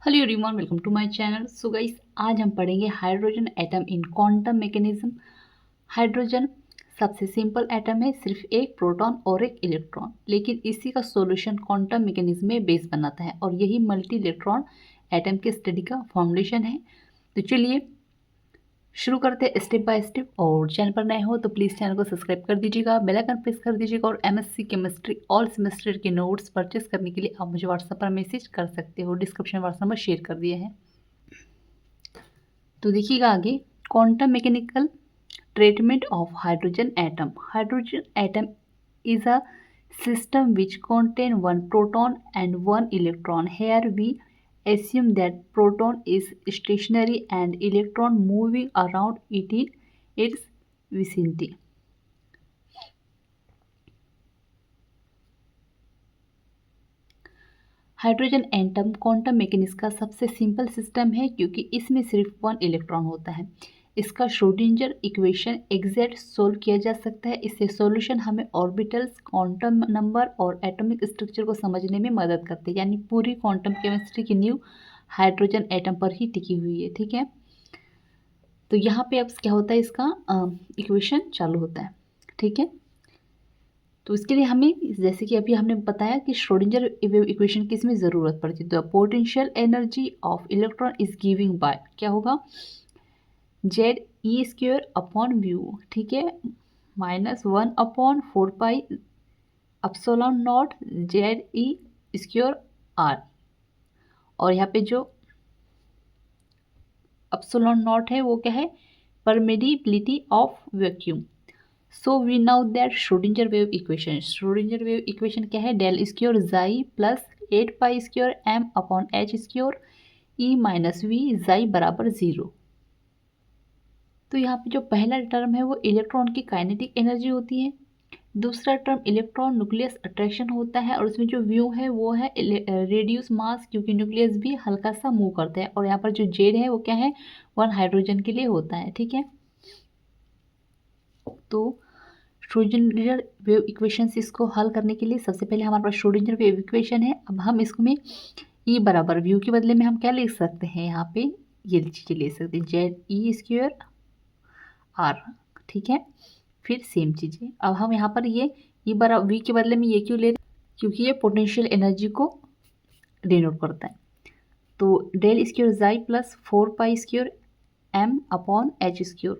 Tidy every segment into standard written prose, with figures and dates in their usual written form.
Hello everyone, welcome to my channel. So guys, आज हम पढ़ेंगे hydrogen atom in quantum mechanism. Hydrogen सबसे simple atom है, सिर्फ एक प्रोटॉन और एक इलेक्ट्रॉन, लेकिन इसी का सॉल्यूशन क्वांटम मैकेनिज्म में बेस बनाता है और यही मल्टी इलेक्ट्रॉन एटम के स्टडी का फाउंडेशन है। तो चलिए शुरू करते हैं स्टेप बाय स्टेप। और चैनल पर नए हो तो प्लीज़ चैनल को सब्सक्राइब कर दीजिएगा, बेल आइकन प्रेस कर दीजिएगा। और एमएससी केमिस्ट्री ऑल सेमेस्टर के नोट्स परचेस करने के लिए आप मुझे व्हाट्सएप पर मैसेज कर सकते हो। डिस्क्रिप्शन व्हाट्सएप नंबर शेयर कर दिए हैं। तो देखिएगा आगे, quantum mechanical treatment of hydrogen atom. Hydrogen atom is a system which contain one proton and one electron. Here we assume that proton is stationary and electron moving around it in its vicinity. Hydrogen atom quantum mechanics का सबसे simple system है क्योंकि इसमें सिर्फ one electron होता है। इसका Schrödinger equation exact solve किया जा सकता है। इससे सॉल्यूशन हमें ऑर्बिटल्स, क्वांटम नंबर और एटॉमिक स्ट्रक्चर को समझने में मदद करते हैं। यानी पूरी क्वांटम केमिस्ट्री की नींव हाइड्रोजन एटम पर ही टिकी हुई है। ठीक है, तो यहाँ पे अब क्या होता है, इसका इक्वेशन चालू होता है। ठीक है, तो इसके लिए हमें, जैसे कि अभी हमने बताया कि श्रोडिंजर वेव इक्वेशन की इसमें ज़रूरत पड़ती है। तो potential energy of electron is giving by क्या होगा, जेड ई स्क्वेयर अपॉन व्यू। ठीक है, -1/4 pi epsilon not z e square r. और यहाँ पे जो एप्सिलॉन नॉट है वो क्या है, permittivity of vacuum. So we know that Schrodinger wave equation. Schrodinger wave equation क्या है, डेल स्क्योर जाई plus 8 pi square m upon h square e minus v psi बराबर 0। तो यहाँ पे जो पहला टर्म है वो इलेक्ट्रॉन की काइनेटिक एनर्जी होती है। दूसरा टर्म इलेक्ट्रॉन न्यूक्लियस अट्रैक्शन होता है और उसमें जो व्यू है वो है रेड्यूस मास, क्योंकि न्यूक्लियस भी हल्का सा मूव करता है। और यहाँ पर जो जेड है वो क्या है, वन हाइड्रोजन के लिए होता है। ठीक है, तो श्रोडिंजर वेव इक्वेशन से इसको हल करने के लिए सबसे पहले हमारे पास श्रोडिंजर वेव इक्वेशन है। अब हम इसमें ई बराबर व्यू के बदले में हम क्या लिख सकते हैं, यहाँ पे ये चीज़ें ले सकते हैं, जेड ई स्क्वेयर आर। ठीक है, फिर सेम चीज़ें अब हम यहाँ पर ये ई बराबर वी के बदले में ये क्यों ले रहे हैं, क्योंकि ये पोटेंशियल एनर्जी को डिनोट करता है। तो del square psi plus 4 pi square m upon h square,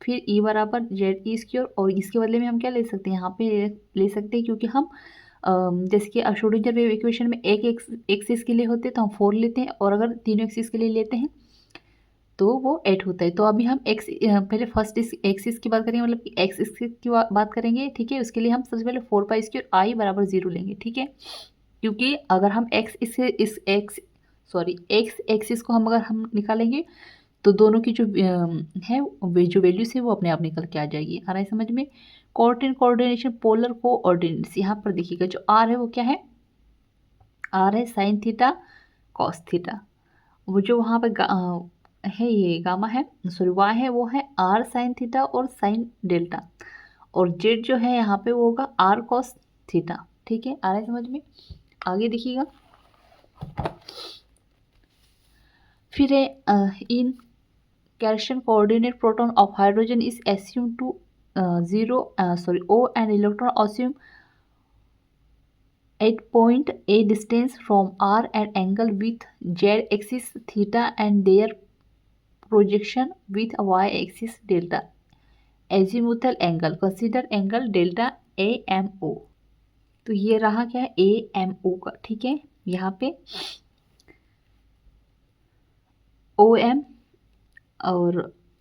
फिर ई बराबर जेड ई स्क्वेयर। और इसके बदले में हम क्या ले सकते हैं, यहाँ पे ले सकते हैं, क्योंकि हम जैसे कि श्रोडिंजर वेव इक्वेशन में एक एक्सिस के लिए होते हैं तो हम 4 लेते हैं, और अगर तीनों एक्सिस के लिए लेते हैं तो वो 8 होता है। तो अभी हम पहले फर्स्ट एक्सिस की बात करेंगे, मतलब कि एक्स एक्सिस की बात करेंगे। ठीक है, उसके लिए हम सबसे पहले 4 पाई स्क्वेयर आई बराबर 0 लेंगे। ठीक है, क्योंकि अगर हम एक्स एक्सिस को हम निकालेंगे तो दोनों की जो है वे जो वैल्यूज है वो अपने आप निकल के आ जाएगी। आ रहा है समझ में। कोऑर्डिनेशन, पोलर कोऑर्डिनेट्स, यहाँ पर देखिएगा जो आर है वो क्या है, आर है साइन थीटा कॉस थीटा। वो जो वहाँ पे है ये गामा है, सॉरी वाई है, वो है आर साइन थीटा और साइन डेल्टा। और जेड जो है यहाँ पे वो होगा आर कॉस थीटा। ठीक है, आ रहा है समझ में। आगे देखिएगा, फिर है इन Cartesian coordinate proton of hydrogen is assumed to O and electron assume at point A distance from R and angle with Z axis theta and their projection with Y axis delta. Azimuthal angle, consider angle delta AMO. तो ये रहा क्या है, AMO का। ठीक है, यहाँ पे OM और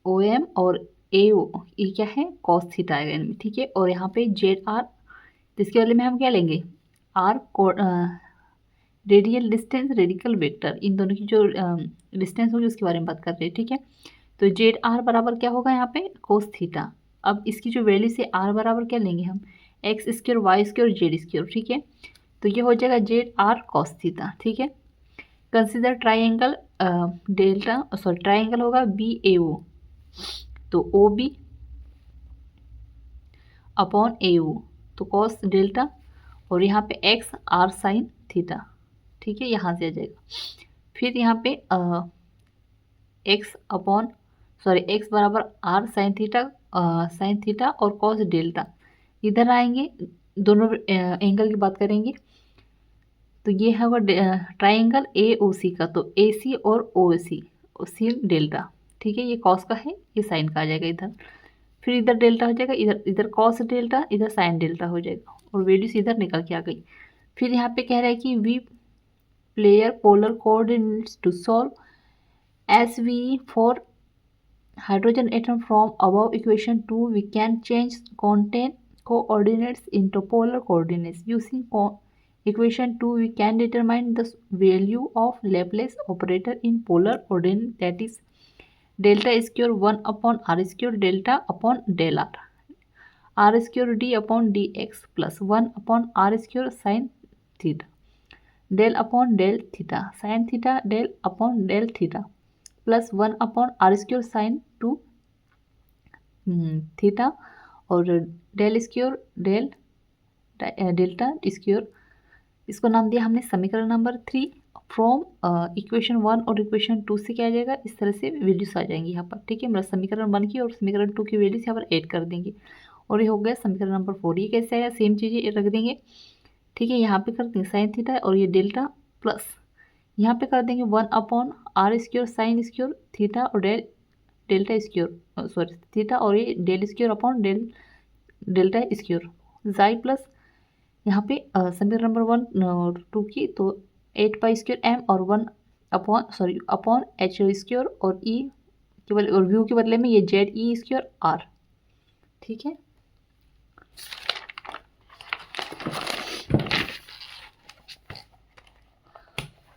OM और AO ये क्या है, कॉस थीटा आएगा इनमें। ठीक है, और यहाँ पे जेड आर, तो इसके बदले में हम क्या लेंगे, r radial distance, radical vector, इन दोनों की जो डिस्टेंस होगी उसके बारे में बात कर रहे हैं। ठीक है, तो जेड आर बराबर क्या होगा यहाँ पे, कोस थीटा। अब इसकी जो वैल्यू से आर बराबर क्या लेंगे हम, x square y square z square. ठीक है, तो ये हो जाएगा जेड आर कॉस थीटा। ठीक है, consider triangle delta, sorry triangle होगा बी ए ओ, तो ओ बी अपॉन ए ओ, तो कॉस डेल्टा, और यहाँ पे एक्स आर साइन थीटा। ठीक है, यहाँ से आ जाएगा। फिर यहाँ पे एक्स बराबर आर साइन थीटा और कॉस डेल्टा इधर आएंगे, दोनों एंगल की बात करेंगे। तो ये है वो ट्राइंगल ए ओ सी का, तो ए सी और ओ सी सी डेल्टा, ठीक है। ये कॉस का है, ये साइन का आ जाएगा इधर। फिर इधर डेल्टा हो जाएगा, इधर इधर कॉस डेल्टा, इधर साइन डेल्टा हो जाएगा और वैल्यूज इधर निकल के आ गई। फिर यहाँ पे कह रहा है कि we prefer polar coordinates to solve as we for hydrogen atom from above equation 2 we can change contain coordinates into polar coordinates using equation 2 we can determine the value of Laplace operator in polar coordinate, that is delta square 1 upon r square delta upon del r square d upon dx plus 1 upon r square sin theta del upon del theta sin theta del upon del theta plus 1 upon r square sin 2 theta और del square del delta square, इसको नाम दिया हमने समीकरण number 3। From equation 1 और equation 2 से क्या आ जाएगा, इस तरह से वैल्यूज आ जाएंगी यहाँ पर, ठीक है। मतलब समीकरण 1 की और समीकरण 2 की वैल्यूज यहाँ पर ऐड कर देंगे और ये हो गया समीकरण नंबर 4। ये कैसे आएगा, सेम चीज़ें रख देंगे, ठीक है। यहाँ पे कर देंगे साइन थीटा और ये डेल्टा प्लस यहाँ पे कर देंगे 1 upon r square sine square theta और डेल्टा स्क्योर सॉरी थीटा और ये del square upon delta square जाई प्लस यहाँ पे समीकरण नंबर 1 और 2 की, तो 8 पाई स्क्योर एम और 1 अपॉन एच स्क्योर और ई केवल और व्यू के बदले में ये जेड ई स्क्योर आर, ठीक है।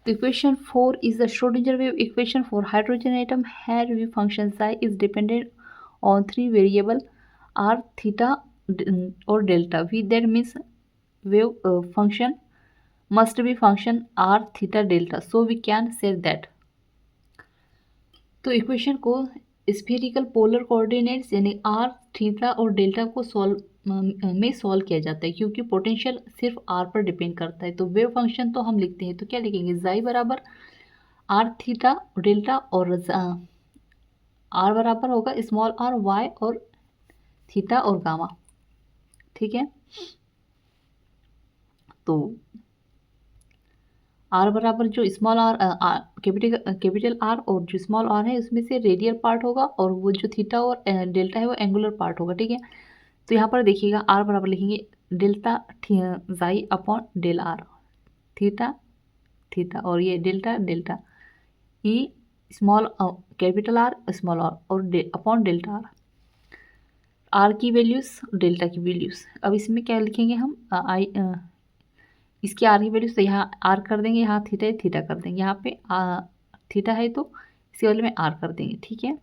The equation 4 is the Schrodinger wave equation for hydrogen atom. Here wave function psi is dependent on three variable r, theta or delta. V that means wave function must be function r, theta, delta. So we can say that. तो equation को spherical polar coordinates यानी are, theta और delta को solve किया जाता है, क्योंकि potential सिर्फ आर पर डिपेंड करता है। तो वेव फंक्शन तो हम लिखते हैं, तो क्या लिखेंगे, जाई बराबर आर थीटा डेल्टा और आर बराबर होगा स्मॉल आर वाई और थीटा और गामा, ठीक है। तो आर बराबर जो स्मॉल आर कैपिटल आर और जो स्मॉल आर है उसमें से रेडियल पार्ट होगा और वो जो थीटा और डेल्टा है वो एंगुलर पार्ट होगा, ठीक है। तो यहाँ पर देखिएगा आर बराबर लिखेंगे डेल्टा जाई upon del r, theta theta और ये delta delta e small capital r small r और अपॉन डेल्टा आर की वैल्यूज़ डेल्टा की वैल्यूज़। अब इसमें क्या लिखेंगे हम इसकी आर की वैल्यूज, तो यहाँ आर कर देंगे, यहाँ थीटा है थीटा कर देंगे, यहाँ पे थीटा है तो इसके बदले में आर कर देंगे, ठीक है।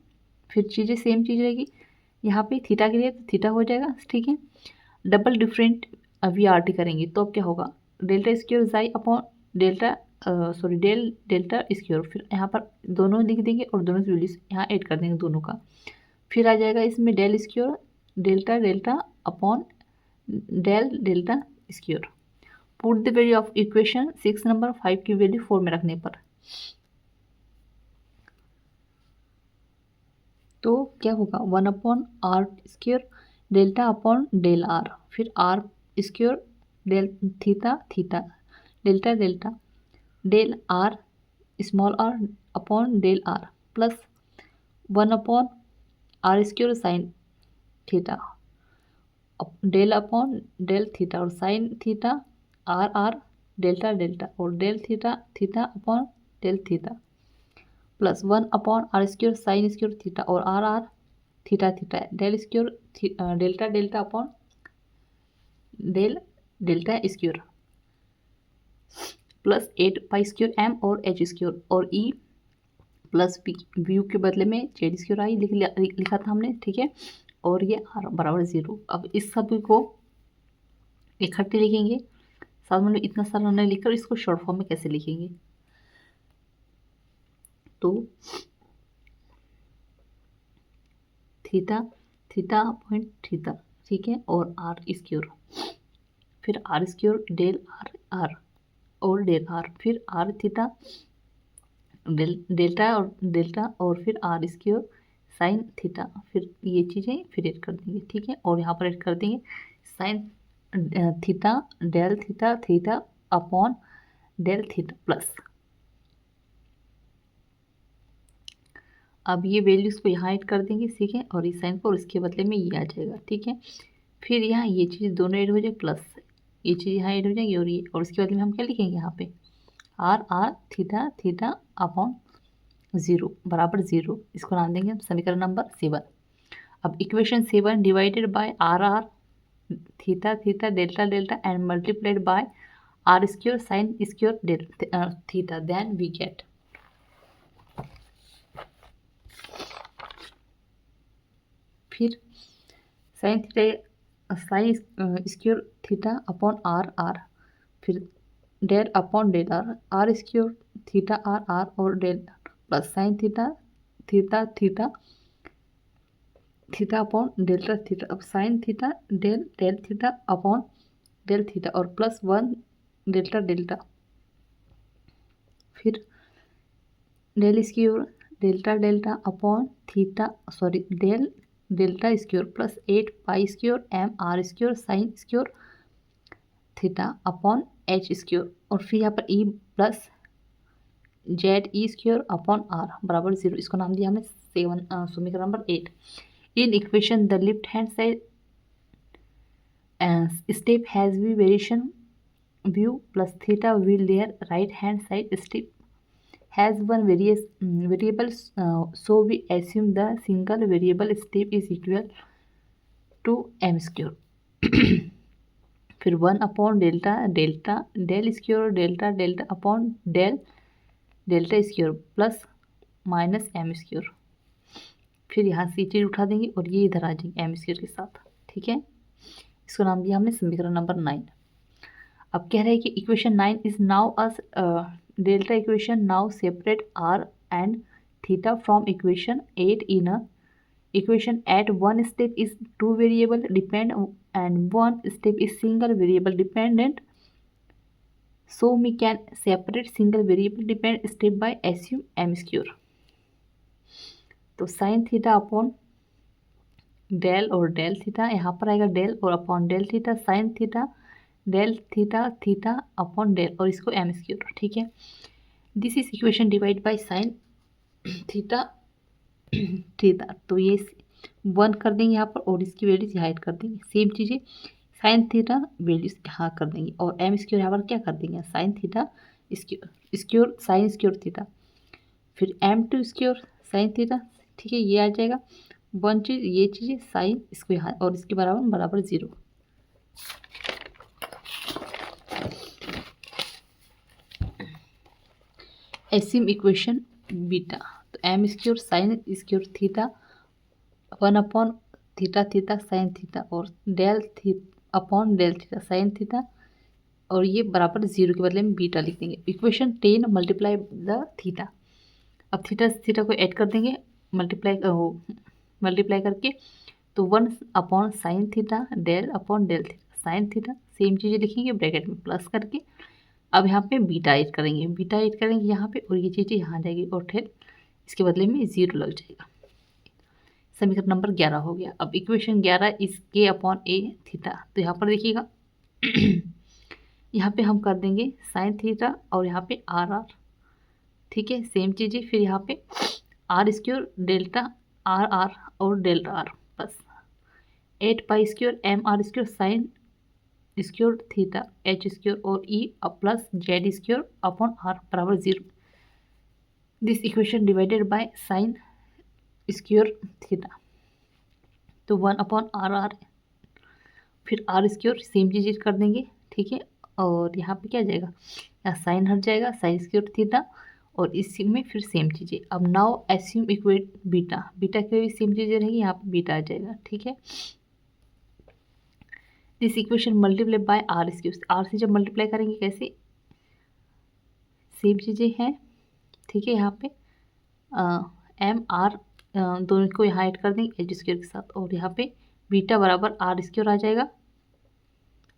फिर चीज़ें सेम चीज़ रहेगी, यहाँ पे थीटा के लिए तो थीटा हो जाएगा, ठीक है। Double different v r t करेंगे तो अब क्या होगा, डेल्टा स्क्योर जाई अपॉन डेल्टा डेल्टा स्क्योर, फिर यहाँ पर दोनों लिख देंगे और दोनों की वैल्यूज यहाँ ऐड कर देंगे दोनों का। फिर आ जाएगा इसमें del square delta delta upon delta square. Put the value of equation 6 number 5 की वैल्यू 4 में रखने पर तो क्या होगा 1 upon r square delta upon del r, फिर r square del theta theta delta delta del r small r upon del r plus 1 upon r square sine theta del upon del theta और sine theta r r delta delta और del theta theta upon del theta plus 1 upon r square sine square theta और r r theta theta del square delta delta upon del delta square plus 8 pi square M और H square और e plus P, view के बदले में Z square आई लिखा था हमने, ठीक है। और ये आर बराबर 0। अब इस सभी को इकट्ठे लिखेंगे, साथ में इतना सारा नहीं लिखकर इसको शॉर्ट फॉर्म में कैसे लिखेंगे, तो थीटा थीटा पॉइंट थीटा, ठीक है, और आर स्क्योर, फिर r square del r r और डेल आर, फिर आर थीटा डेल्टा और फिर आर स्क्वायर साइन थीटा, फिर ये चीज़ें फिर ऐड कर देंगे, ठीक है। और यहाँ पर ऐड कर देंगे sine theta del theta theta upon del theta plus. अब ये वैल्यूज़ को यहाँ ऐड कर देंगे, ठीक है, और इस साइन को, और इसके बदले में ये आ जाएगा, ठीक है। फिर यहाँ ये चीज़ दोनों ऐड हो जाए प्लस ये चीज़ यहाँ ऐड हो जाएगी, और ये, और इसके बदले में हम क्या लिखेंगे यहाँ पे आर थीटा थीटा अपॉन 0 बराबर 0। इसको नाम देंगे हम समीकरण नंबर 7। अब equation 7 divided by r theta theta delta delta and multiplied by r square sine square theta, then we get फिर sine theta sine square theta upon r, फिर del upon del r square theta r और del plus sine theta theta theta theta upon delta theta. अब sine theta del theta upon del theta और plus 1 delta delta, फिर del square delta delta upon theta sorry del delta square plus 8 pi square m r square sine square theta upon h square, और फिर यहाँ पर e plus z e square upon r बराबर 0। इसको नाम दिया हमने समीकरण नंबर 8। In equation the left hand side step has v variation view plus theta will their right hand side step has one variable, so we assume the single variable step is equal to m square फिर 1 upon delta delta del square delta delta upon del delta square plus minus m square, फिर यहाँ से चीज़ उठा देंगे और ये इधर आ जाएंगे एम स्क्वायर के साथ, ठीक है। इसको नाम दिया हमने समीकरण नंबर 9। अब कह रहे हैं कि equation 9 is now as delta equation now separate r and theta from equation 8 in a equation at one step is two variable depend and one step is single variable dependent, so we can separate single variable depend step by assume m square. तो sine theta upon del और del theta, यहाँ पर आएगा del और upon del theta sine theta del theta theta upon del और इसको M square, ठीक है। This is equation divide by sine theta theta, तो ये 1 कर देंगे यहाँ पर और इसकी वैल्यूज यहाँ ऐड कर देंगे, सेम चीज़ें साइन थीटा वैल्यूज यहाँ कर देंगे और एम स्क्वायर यहाँ पर क्या कर देंगे sine theta square sine square theta, फिर m two square sine theta, ठीक है, ये आ जाएगा 1 चीज़, ये चीज़ें साइन इसको यहाँ और इसके बराबर बराबर 0। एसिम इक्वेशन बीटा, तो m square sine square theta 1 upon theta theta sine theta और del upon del theta sine theta और ये बराबर 0 के बदले में बीटा लिख देंगे। इक्वेशन 10 मल्टीप्लाई द थीटा, अब थीटा को ऐड कर देंगे मल्टीप्लाई करके, तो 1 upon sine theta del upon del theta sine theta, same चीज़ें लिखेंगे ब्रैकेट में प्लस करके। अब यहाँ पे बीटा ऐड करेंगे यहाँ पे और ये चीज़ें यहाँ आ जाएगी और फिर इसके बदले में 0 लग जाएगा। समीकरण नंबर 11 हो गया। अब इक्वेशन 11 इज के अपॉन ए थीटा, तो यहाँ पर देखिएगा यहाँ पे हम कर देंगे साइन थीटा और यहाँ पे आर, ठीक है, सेम चीज़ें, फिर यहाँ पे आर स्क्वायर डेल्टा आर और delta r plus 8 pi square m r square sine square theta h square और e plus z square upon r बराबर 0। This equation divided by sine square theta, तो 1 upon r फिर r square same चीज़ कर देंगे, ठीक है, और यहाँ पे क्या जाएगा यहाँ साइन हट जाएगा साइन स्क्वायर थीटा और इसी में फिर सेम चीज़ें। अब नाउ एस्यूम इक्वेट बीटा के भी सेम चीज़ें रहेगी, यहाँ पे बीटा आ जाएगा, ठीक है। This equation multiply by r square, r से जब मल्टीप्लाई करेंगे कैसे सेम चीज़ें हैं, ठीक है, यहाँ पे एम आर दोनों को यहाँ ऐड कर देंगे एच स्क्वायर के साथ और यहाँ पे बीटा बराबर आर स्क्वायर आ जाएगा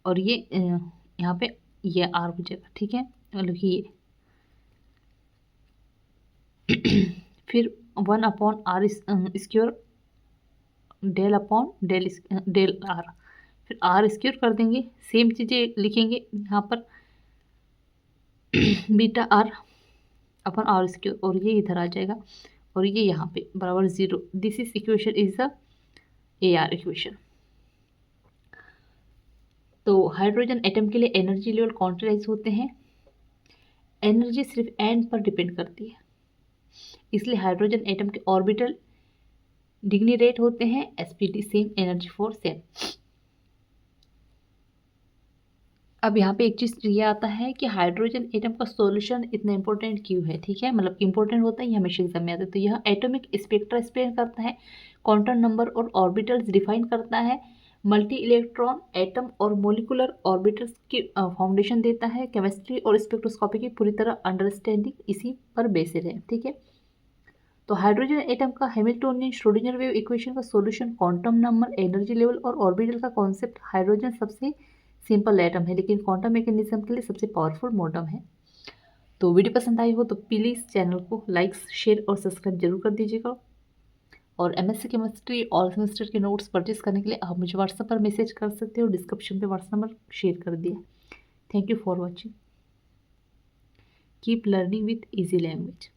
और ये यहाँ पे ये आर हो जाएगा, ठीक है, मतलब कि ये फिर 1/r स्क्वायर डेल आर, फिर आर स्क्वायर कर देंगे, सेम चीज़ें लिखेंगे यहाँ पर beta r upon r square, और ये इधर आ जाएगा और ये यहाँ पे बराबर 0। This is equation is the A R equation. तो हाइड्रोजन एटम के लिए एनर्जी लेवल क्वांटाइज होते हैं, एनर्जी सिर्फ एन पर डिपेंड करती है, इसलिए हाइड्रोजन एटम के ऑर्बिटल डिग्नीरेट होते हैं SPT, same energy for same. अब यहाँ पे एक चीज़ ये आता है कि हाइड्रोजन एटम का सॉल्यूशन इतना इंपॉर्टेंट क्यों है, ठीक है, मतलब इंपॉर्टेंट होता है, ये हमेशा एग्जाम में आता है। तो यह एटॉमिक स्पेक्ट्रा एक्सप्लेन करता है, क्वांटम नंबर और ऑर्बिटल्स डिफाइन करता है, मल्टी इलेक्ट्रॉन एटम और मोलिकुलर ऑर्बिटल्स की फाउंडेशन देता है, केमिस्ट्री और स्पेक्ट्रोस्कोपी की पूरी तरह अंडरस्टैंडिंग इसी पर बेस्ड है, ठीक है। तो हाइड्रोजन एटम का हैमिल्टोनियन श्रोडिंगर वेव इक्वेशन का solution, quantum number, energy level और ऑर्बिटल का कॉन्सेप्ट। हाइड्रोजन सबसे सिंपल एटम है लेकिन क्वांटम मैकेनिज्म के लिए सबसे पावरफुल मोटम है। तो वीडियो पसंद आई हो तो प्लीज़ चैनल को लाइक, शेयर और सब्सक्राइब जरूर कर दीजिएगा। और एमएससी केमिस्ट्री ऑल सेमेस्टर के नोट्स परचेज करने के लिए आप मुझे व्हाट्सएप पर मैसेज कर सकते हो, डिस्क्रिप्शन पे व्हाट्सएप नंबर शेयर कर दिया। Thank you for watching. Keep learning with easy language.